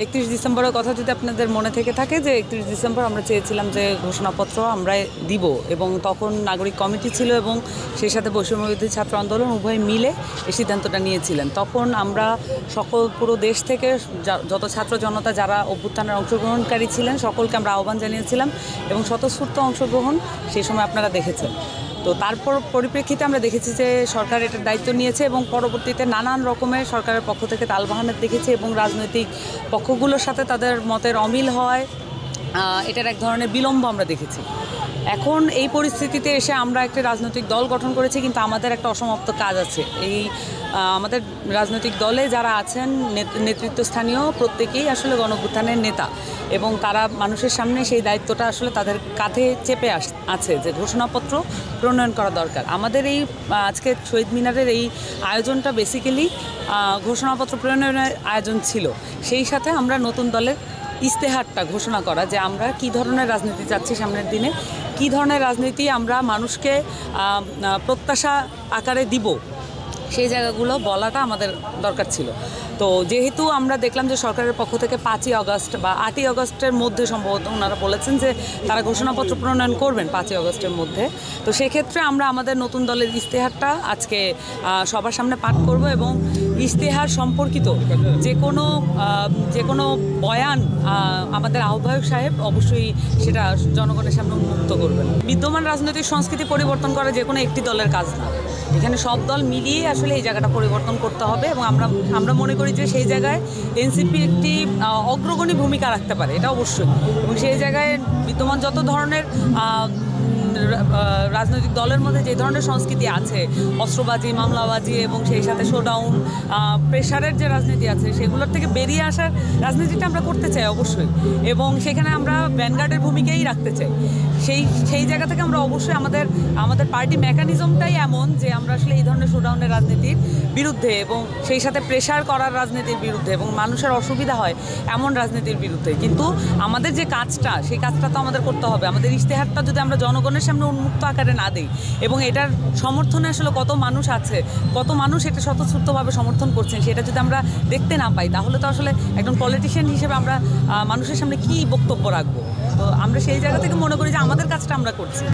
31 ডিসেম্বরের কথা যদি আপনাদের মনে থেকে থাকে যে 31 ডিসেম্বর আমরা চেয়েছিলাম যে ঘোষণাপত্র আমরা দিব, এবং তখন নাগরিক কমিটি ছিল এবং সেই সাথে বৈষম্যবিরোধী ছাত্র আন্দোলন উভয় মিলে এই সিদ্ধান্তটা নিয়েছিলেন। তখন আমরা পুরো দেশ থেকে যত ছাত্র জনতা যারা অভ্যুত্থানের অংশগ্রহণকারী ছিলেন সকলকে আমরা আহ্বান জানিয়েছিলাম এবং স্বতঃস্ফূর্ত অংশগ্রহণ সেই সময় আপনারা দেখেছেন। তো তারপর পরিপ্রেক্ষিতে আমরা দেখেছি যে সরকার এটার দায়িত্ব নিয়েছে এবং পরবর্তীতে নানান রকমের সরকারের পক্ষ থেকে তালবাহানা দেখেছি এবং রাজনৈতিক পক্ষগুলোর সাথে তাদের মতের অমিল হয়, এটার এক ধরনের বিলম্ব আমরা দেখেছি। এখন এই পরিস্থিতিতে এসে আমরা একটা রাজনৈতিক দল গঠন করেছি, কিন্তু আমাদের একটা অসমাপ্ত কাজ আছে। আমাদের রাজনৈতিক দলে যারা আছেন নেতৃত্বস্থানীয় প্রত্যেকেই আসলে গণঅভ্যুত্থানের নেতা এবং তারা মানুষের সামনে সেই দায়িত্বটা আসলে তাদের কাঁধে চেপে আছে যে ঘোষণাপত্র প্রণয়ন করা দরকার। আমাদের এই আজকে শহীদ মিনারের এই আয়োজনটা বেসিক্যালি ঘোষণাপত্র প্রণয়নের আয়োজন ছিল, সেই সাথে আমরা নতুন দলের ইস্তেহারটা ঘোষণা করা যে আমরা কী ধরনের রাজনীতি চাচ্ছি সামনের দিনে, কী ধরনের রাজনীতি আমরা মানুষকে প্রত্যাশা আকারে দিব, সেই জায়গাগুলো বলাটা আমাদের দরকার ছিল। তো যেহেতু আমরা দেখলাম যে সরকারের পক্ষ থেকে 5ই আগস্ট বা 8ই আগস্টের মধ্যে সম্ভবত ওনারা বলেছেন যে তারা ঘোষণাপত্র প্রণয়ন করবেন 5ই আগস্টের মধ্যে, তো সেক্ষেত্রে আমরা আমাদের নতুন দলের ইস্তেহারটা আজকে সবার সামনে পাঠ করব এবং ইস্তেহার সম্পর্কিত যে কোনো বয়ান আমাদের আহ্বায়ক সাহেব অবশ্যই সেটা জনগণের সামনে উন্মুক্ত করবেন। বিদ্যমান রাজনৈতিক সংস্কৃতি পরিবর্তন করা যে কোনো একটি দলের কাজ না, এখানে সব দল মিলিয়ে আসলে এই জায়গাটা পরিবর্তন করতে হবে এবং আমরা মনে করি যে সেই জায়গায় এনসিপি একটি অগ্রগণী ভূমিকা রাখতে পারে, এটা অবশ্যই। এবং সেই জায়গায় বিদ্যমান যত ধরনের রাজনৈতিক দলের মধ্যে যে ধরনের সংস্কৃতি আছে, অস্ত্রবাজি, মামলাবাজি এবং সেই সাথে শোডাউন, প্রেশারের যে রাজনীতি আছে, সেগুলোর থেকে বেরিয়ে আসার রাজনীতিটা আমরা করতে চাই অবশ্যই, এবং সেখানে আমরা ভ্যানগার্ডের ভূমিকাই রাখতে চাই। সেই জায়গা থেকে আমরা অবশ্যই আমাদের পার্টি মেকানিজমটাই এমন যে আমরা আসলে এই ধরনের শোডাউনের রাজনীতির বিরুদ্ধে এবং সেই সাথে প্রেশার করার রাজনীতির বিরুদ্ধে এবং মানুষের অসুবিধা হয় এমন রাজনীতির বিরুদ্ধে। কিন্তু আমাদের যে কাজটা, সেই কাজটা তো আমাদের করতে হবে। আমাদের ইশতেহারটা যদি আমরা জনগণের সামনে উন্মুক্ত আকারে না দিই এবং এটার সমর্থনে আসলে কত মানুষ আছে, কত মানুষ এটা স্বতঃস্ফূর্তভাবে সমর্থন করছেন, সেটা যদি আমরা দেখতে না পাই, তাহলে তো আসলে একজন পলিটিশিয়ান হিসেবে আমরা মানুষের সামনে কী বক্তব্য রাখবো। তো আমরা সেই জায়গা থেকে মনে করি যে আমাদের কাজটা আমরা করছি।